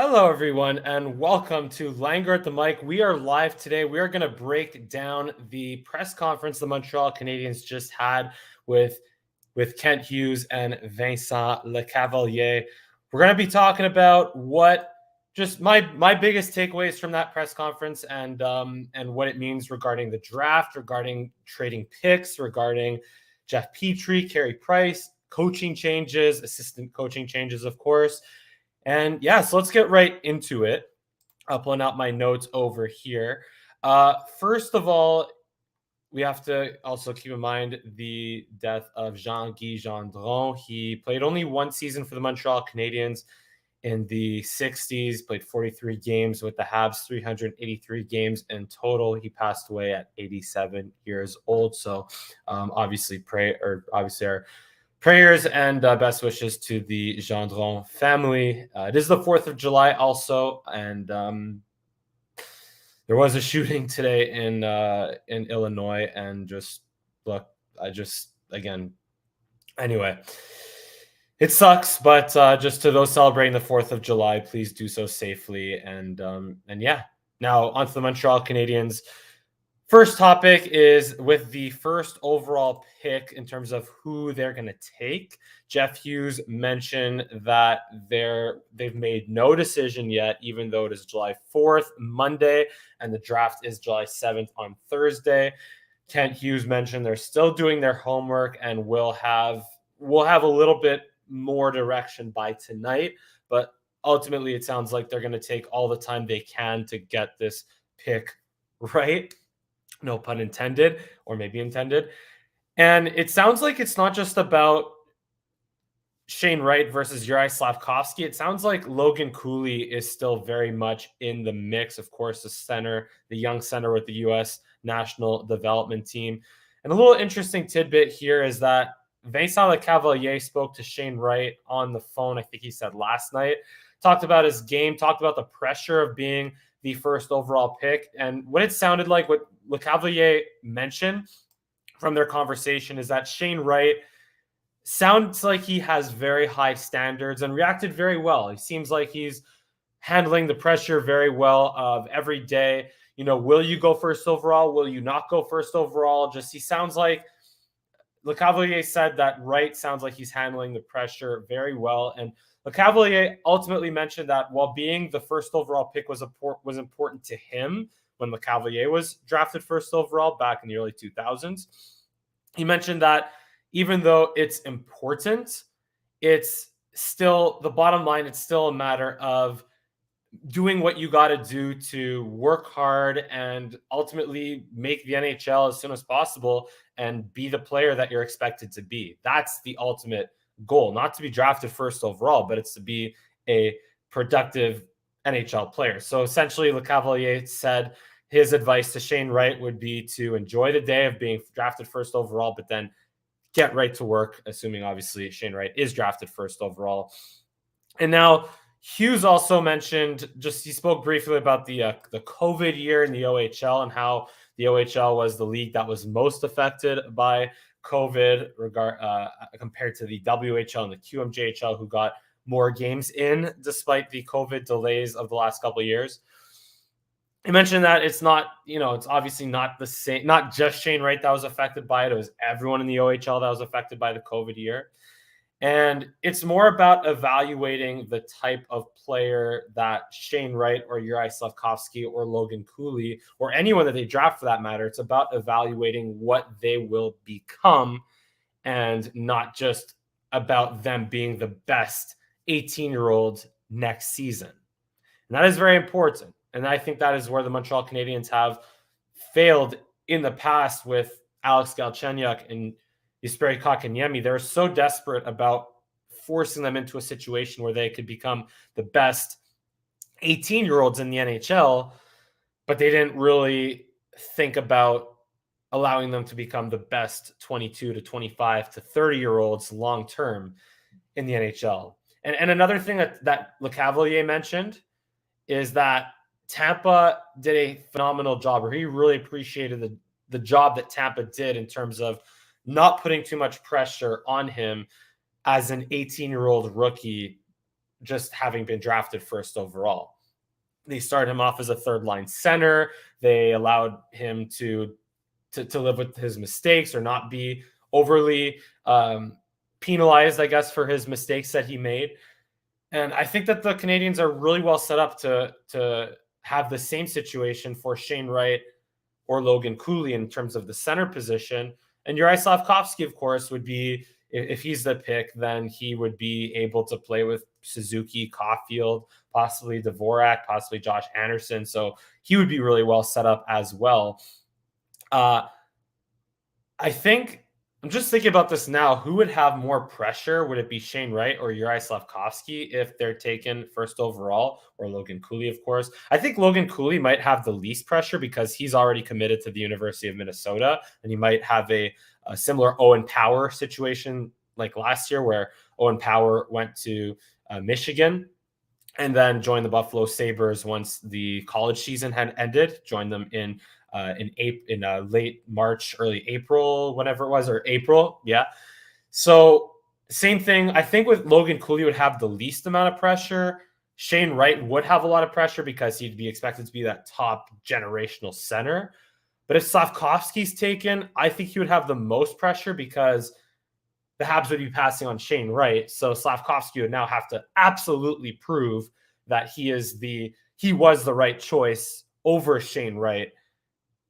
Hello, everyone, and welcome to Langer at the Mic. We are live today. We are going to break down the press conference the Montreal Canadiens just had with Kent Hughes and Vincent Lecavalier. We're going to be talking about what just my biggest takeaways from that press conference and what it means regarding the draft, regarding trading picks, regarding Jeff Petry, Carey Price, coaching changes, assistant coaching changes, of course. And yeah, so let's get right into it. I'll pull out my notes over here. First of all, we have to also keep in mind the death of Jean-Guy Gendron. He played only one season for the Montreal Canadiens in the 60s, played 43 games with the Habs, 383 games in total. He passed away at 87 years old. So obviously our prayers and best wishes to the Gendron family. It is the 4th of July also, and there was a shooting today in Illinois, and anyway, it sucks, but just to those celebrating the 4th of July, please do so safely. And yeah, now onto the Montreal Canadiens. First topic is with the first overall pick in terms of who they're going to take. Jeff Hughes mentioned that they've made no decision yet, even though it is July 4th, Monday, and the draft is July 7th on Thursday. Kent Hughes mentioned they're still doing their homework and we'll have a little bit more direction by tonight, but ultimately it sounds like they're going to take all the time they can to get this pick right. No pun intended, or maybe intended. And it sounds like it's not just about Shane Wright versus Juraj Slafkovsky. It sounds like Logan Cooley is still very much in the mix. Of course, the young center with the U.S. national development team. And a little interesting tidbit here is that Vincent Lecavalier spoke to Shane Wright on the phone, I think he said last night, talked about his game, talked about the pressure of being the first overall pick. And what it sounded like, what Lecavalier mentioned from their conversation, is that Shane Wright sounds like he has very high standards and reacted very well. He seems like he's handling the pressure very well of every day. You know, will you go first overall? Will you not go first overall? He sounds like Lecavalier said that Wright sounds like he's handling the pressure very well. And Lecavalier ultimately mentioned that while being the first overall pick was important to him when Lecavalier was drafted first overall back in the early 2000s, he mentioned that even though it's important, it's still the bottom line. It's still a matter of doing what you got to do to work hard and ultimately make the NHL as soon as possible and be the player that you're expected to be. That's the ultimate goal, not to be drafted first overall, but it's to be a productive NHL player. So essentially, Lecavalier said his advice to Shane Wright would be to enjoy the day of being drafted first overall, but then get right to work, assuming obviously Shane Wright is drafted first overall. And now Hughes also mentioned, he spoke briefly about the COVID year in the OHL and how the OHL was the league that was most affected by COVID compared to the WHL and the QMJHL, who got more games in despite the COVID delays of the last couple of years. He mentioned that it's not, it's obviously not the same, not just Shane Wright that was affected by it. It was everyone in the OHL that was affected by the COVID year. And it's more about evaluating the type of player that Shane Wright or Juraj Slafkovsky or Logan Cooley or anyone that they draft for that matter. It's about evaluating what they will become and not just about them being the best 18-year-old next season. And that is very important. And I think that is where the Montreal Canadiens have failed in the past with Alex Galchenyuk and Jesperi Kotkaniemi. They're so desperate about forcing them into a situation where they could become the best 18-year-olds in the NHL, but they didn't really think about allowing them to become the best 22 to 25 to 30-year-olds long-term in the NHL. And another thing that Lecavalier mentioned is that Tampa did a phenomenal job, or he really appreciated the job that Tampa did in terms of not putting too much pressure on him as an 18-year-old rookie just having been drafted first overall. They started him off as a third line center. They allowed him to live with his mistakes or not be overly penalized, I guess, for his mistakes that he made. And I think that the Canadians are really well set up to have the same situation for Shane Wright or Logan Cooley in terms of the center position. And Juraj Slafkovsky, of course, would be, if he's the pick, then he would be able to play with Suzuki, Caulfield, possibly Dvorak, possibly Josh Anderson. So he would be really well set up as well. I think I'm just thinking about this now. Who would have more pressure? Would it be Shane Wright or Juraj Slafkovsky if they're taken first overall, or Logan Cooley, of course? I think Logan Cooley might have the least pressure because he's already committed to the University of Minnesota, and he might have a similar Owen Power situation like last year, where Owen Power went to Michigan and then joined the Buffalo Sabres once the college season had ended, joined them in late March, early April, whatever it was, or April. Yeah. So same thing. I think with Logan Cooley would have the least amount of pressure. Shane Wright would have a lot of pressure because he'd be expected to be that top generational center. But if Slafkovsky's taken, I think he would have the most pressure because the Habs would be passing on Shane Wright. So Slafkovsky would now have to absolutely prove that he was the right choice over Shane Wright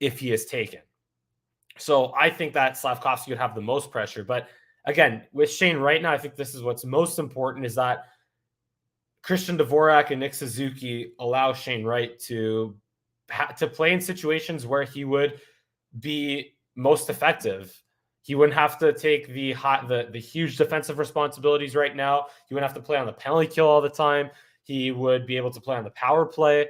if he is taken. So I think that Slafkovsky would have the most pressure. But again, with Shane Wright now, I think this is what's most important, is that Christian Dvorak and Nick Suzuki allow Shane Wright to play in situations where he would be most effective. He wouldn't have to take the huge defensive responsibilities right now. He wouldn't have to play on the penalty kill all the time. He would be able to play on the power play.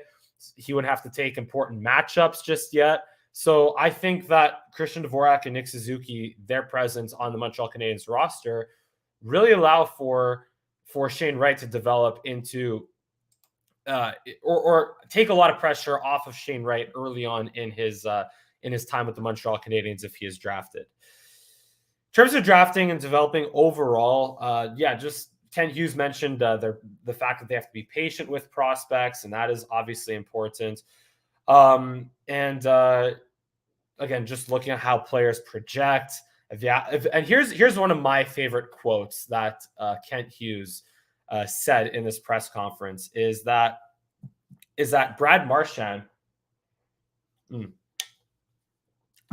He wouldn't have to take important matchups just yet. So I think that Christian Dvorak and Nick Suzuki, their presence on the Montreal Canadiens roster, really allow for Shane Wright to develop into or take a lot of pressure off of Shane Wright early on in his time with the Montreal Canadiens if he is drafted. In terms of drafting and developing overall, just Ken Hughes mentioned the fact that they have to be patient with prospects, and that is obviously important. Again, just looking at how players project. And here's one of my favorite quotes that Kent Hughes said in this press conference is that Brad Marchand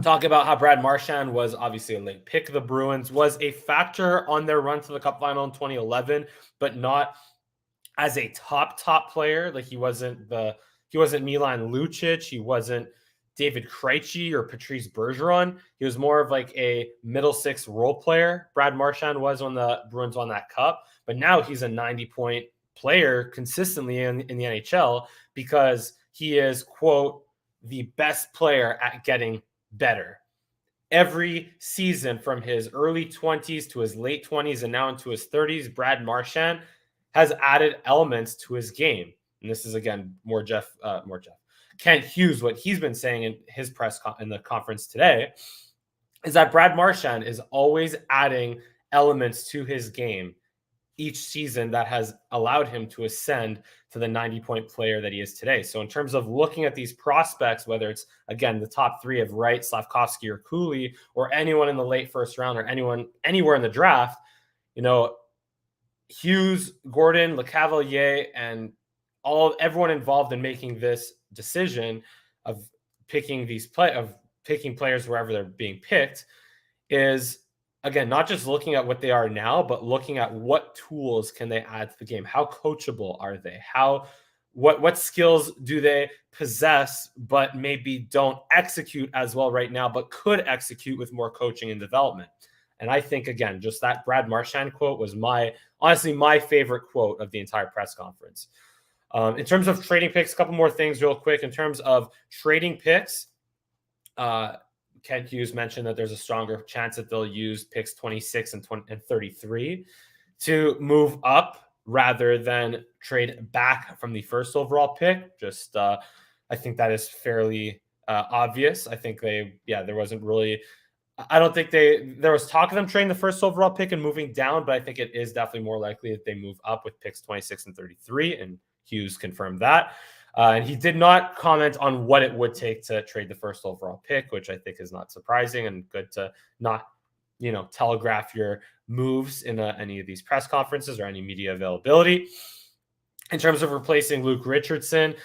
talk about how Brad Marchand was obviously a late pick of the Bruins, was a factor on their run to the Cup final in 2011, but not as a top player. Like he wasn't Milan Lucic, he wasn't David Krejci or Patrice Bergeron. He was more of like a middle six role player. Brad Marchand was when the Bruins won that cup, but now he's a 90-point player consistently in the NHL because he is, quote, the best player at getting better. Every season from his early 20s to his late 20s and now into his 30s, Brad Marchand has added elements to his game. And this is, again, more Jeff Kent Hughes, what he's been saying in his in the conference today is that Brad Marchand is always adding elements to his game each season that has allowed him to ascend to the 90-point player that he is today. So in terms of looking at these prospects, whether it's, again, the top three of Wright, Slafkovsky, or Cooley, or anyone in the late first round, or anyone anywhere in the draft, Hughes, Gordon, Lecavalier, and everyone involved in making this decision of picking players wherever they're being picked is, again, not just looking at what they are now, but looking at what tools can they add to the game. How coachable are they? What skills do they possess, but maybe don't execute as well right now, but could execute with more coaching and development? And I think, again, just that Brad Marchand quote was honestly my favorite quote of the entire press conference. In terms of trading picks, a couple more things real quick. In terms of trading picks, Ken Hughes mentioned that there's a stronger chance that they'll use picks 26 and 33 to move up rather than trade back from the first overall pick. I think that is fairly obvious. I think there wasn't really I don't think there was talk of them trading the first overall pick and moving down, but I think it is definitely more likely that they move up with picks 26 and 33, and Hughes confirmed that. And he did not comment on what it would take to trade the first overall pick, which I think is not surprising and good to not, telegraph your moves in any of these press conferences or any media availability. In terms of replacing Luke Richardson,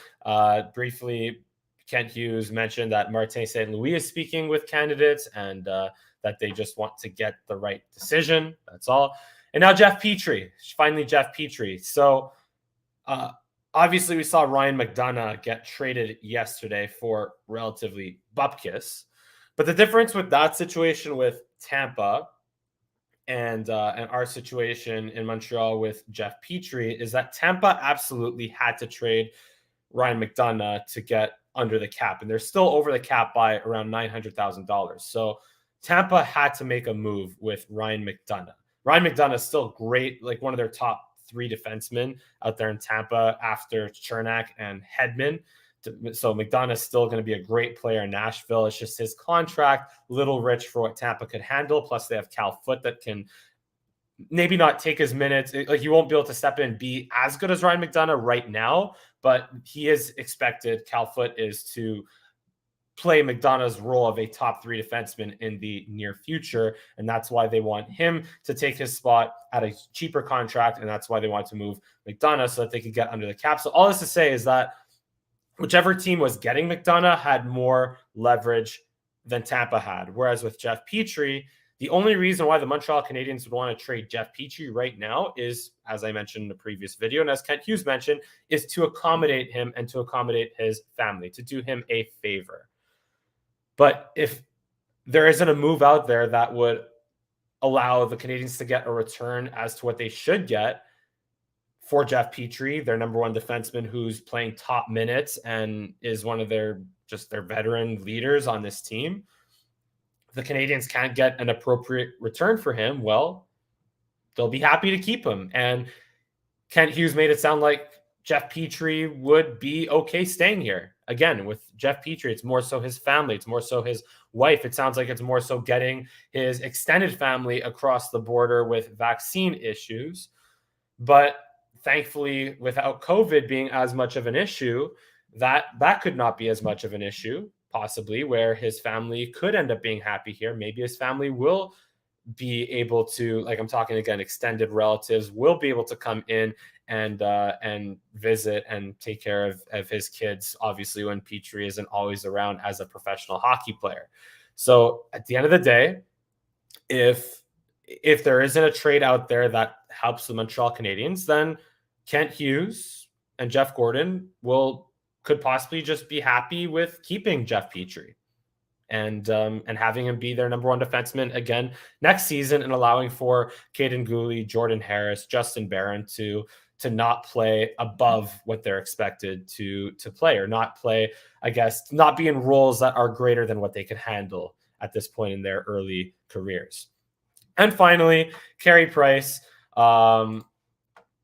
briefly, Kent Hughes mentioned that Martin St. Louis is speaking with candidates and that they just want to get the right decision. That's all. And now Jeff Petry, finally Jeff Petry. So obviously we saw Ryan McDonough get traded yesterday for relatively bupkis. But the difference with that situation with Tampa and our situation in Montreal with Jeff Petry is that Tampa absolutely had to trade Ryan McDonough to get under the cap, and they're still over the cap by around $900,000. So Tampa had to make a move with Ryan McDonough. Ryan McDonough is still great, like one of their top 3 defensemen out there in Tampa after Chernak and Hedman. So McDonough is still going to be a great player in Nashville. It's just his contract, little rich for what Tampa could handle. Plus they have Cal Foote that can maybe not take his minutes. Like, you won't be able to step in and be as good as Ryan McDonough right now, but he is expected, Cal Foote is, to play McDonough's role of a top 3 defenseman in the near future. And that's why they want him to take his spot at a cheaper contract. And that's why they want to move McDonough so that they could get under the cap. So all this to say is that whichever team was getting McDonough had more leverage than Tampa had. Whereas with Jeff Petry, the only reason why the Montreal Canadiens would want to trade Jeff Petry right now is, as I mentioned in the previous video, and as Kent Hughes mentioned, is to accommodate him and to accommodate his family, to do him a favor. But if there isn't a move out there that would allow the Canadiens to get a return as to what they should get for Jeff Petry, their number 1 defenseman who's playing top minutes and is one of their veteran leaders on this team, the Canadiens can't get an appropriate return for him, well, they'll be happy to keep him. And Kent Hughes made it sound like Jeff Petry would be okay staying here. Again, with Jeff Petry, it's more so his family. It's more so his wife. It sounds like it's more so getting his extended family across the border with vaccine issues. But thankfully, without COVID being as much of an issue, that could not be as much of an issue, possibly, where his family could end up being happy here. Maybe his family will be able to, like I'm talking again, extended relatives will be able to come in and visit and take care of his kids, obviously, when Petry isn't always around as a professional hockey player. So at the end of the day, if there isn't a trade out there that helps the Montreal Canadiens, then Kent Hughes and Jeff Gordon could possibly just be happy with keeping Jeff Petry and having him be their number 1 defenseman again next season, and allowing for Caden Gooley, Jordan Harris, Justin Barron to not play above what they're expected to play, or not play, I guess, not be in roles that are greater than what they can handle at this point in their early careers. And finally, Carey Price, not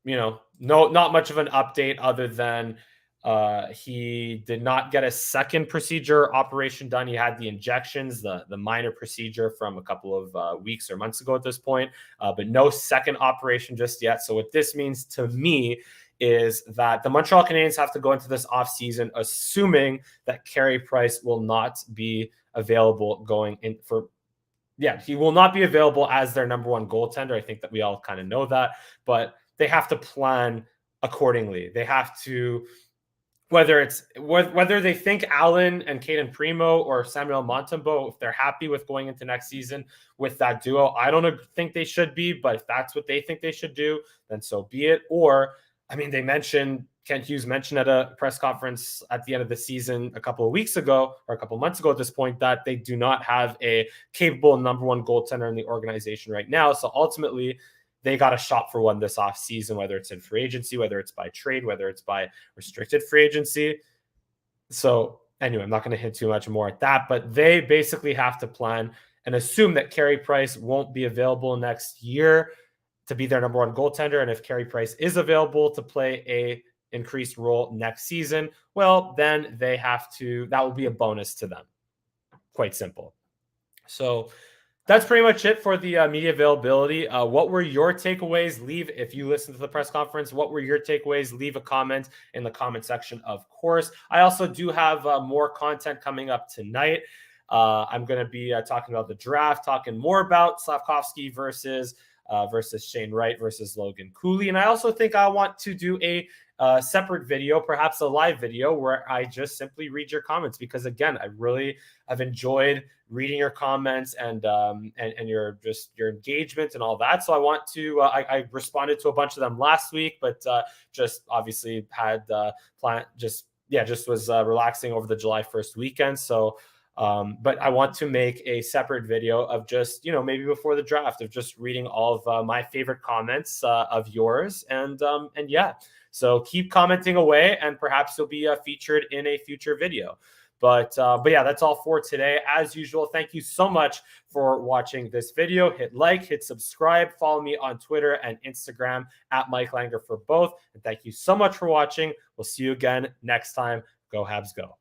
much of an update other than he did not get a second procedure operation done. He had the injections, the minor procedure from a couple of weeks or months ago at this point, but no second operation just yet. So what this means to me is that the Montreal Canadiens have to go into this offseason assuming that Carey Price will not be available going in for. Yeah, he will not be available as their number 1 goaltender. I think that we all kind of know that, but they have to plan accordingly. They have to, whether they think Allen and Caden Primo or Samuel Montembeault, if they're happy with going into next season with that duo, I don't think they should be, but if that's what they think they should do, then so be it. Or, I mean, Kent Hughes mentioned at a press conference at the end of the season a couple of weeks ago, or a couple of months ago at this point, that they do not have a capable number 1 goaltender in the organization right now. So ultimately, they got to shop for one this offseason, whether it's in free agency, whether it's by trade, whether it's by restricted free agency. So anyway, I'm not going to hit too much more at that, but they basically have to plan and assume that Carey Price won't be available next year to be their number 1 goaltender. And if Carey Price is available to play a increased role next season, well, then that will be a bonus to them. Quite simple. So That's pretty much it for the media availability. What were your takeaways? Leave, if you listened to the press conference, what were your takeaways? Leave a comment in the comment section, of course. I also do have more content coming up tonight. I'm going to be talking about the draft, talking more about Slavkovsky versus Shane Wright versus Logan Cooley. And I also think I want to do a separate video, perhaps a live video, where I just simply read your comments, because again, I've enjoyed reading your comments and your engagement and all that. So I want to I responded to a bunch of them last week, but just obviously had just was relaxing over the July 1st weekend. So but I want to make a separate video of just, maybe before the draft, of just reading all of my favorite comments of yours. And yeah, so keep commenting away, and perhaps you'll be featured in a future video. But yeah, that's all for today. As usual, thank you so much for watching this video. Hit like, hit subscribe, follow me on Twitter and Instagram at Mike Langer for both. And thank you so much for watching. We'll see you again next time. Go Habs, go.